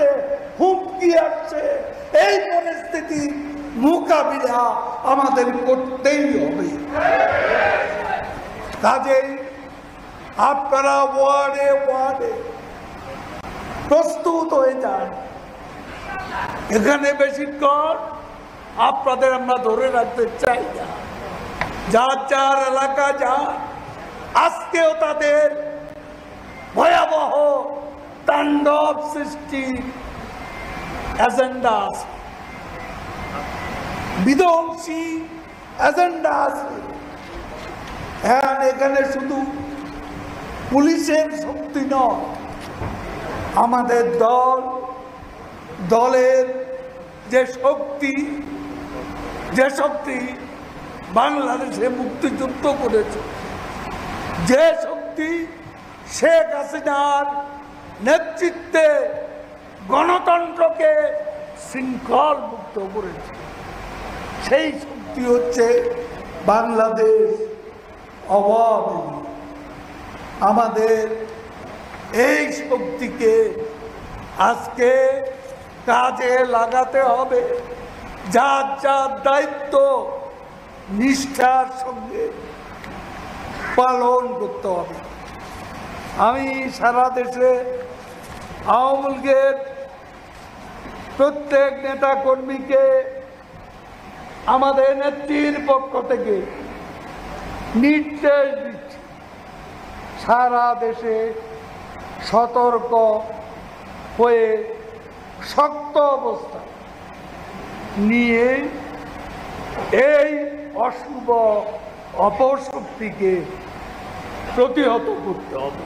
আসছে, হুমকি আসছে, এই পরিস্থিতি মোকাবিলা আমাদের করতেই হবে। কাজেই আপনারা ওয়ার্ডে ওয়ার্ডে প্রস্তুত হয়ে যান। এখানে বেশিক্ষণ আপনাদের আমরা ধরে রাখতে চাই না। যার যার এলাকা যান, আজকেও তাদের ভয়াবহ তাণ্ডব সৃষ্টি এজেন্ডা আছে, বিধ্বংসী এজেন্ডা আছে। এখানে শুধু পুলিশের শক্তি নয়, আমাদের দলের যে শক্তি বাংলাদেশে মুক্তিযুদ্ধ করেছে, যে শক্তি শেখ হাসিনার নেতৃত্বে গণতন্ত্রকে শৃঙ্খল মুক্ত করেছে, সেই শক্তি হচ্ছে বাংলাদেশ আওয়ামী লীগ। আমাদের এই শক্তিকে আজকে কাজে লাগাতে হবে, যার যার দায়িত্ব নিষ্ঠার সঙ্গে পালন করতে হবে। আমি সারা দেশে আওয়ামী লীগের প্রত্যেক নেতা কর্মীকে আমাদের নেত্রীর পক্ষ থেকে নির্দেশ দিচ্ছি, সারা দেশে সতর্ক হয়ে শক্ত অবস্থা নিয়ে এই অশুভ অপশক্তিকে প্রতিহত করতে হবে।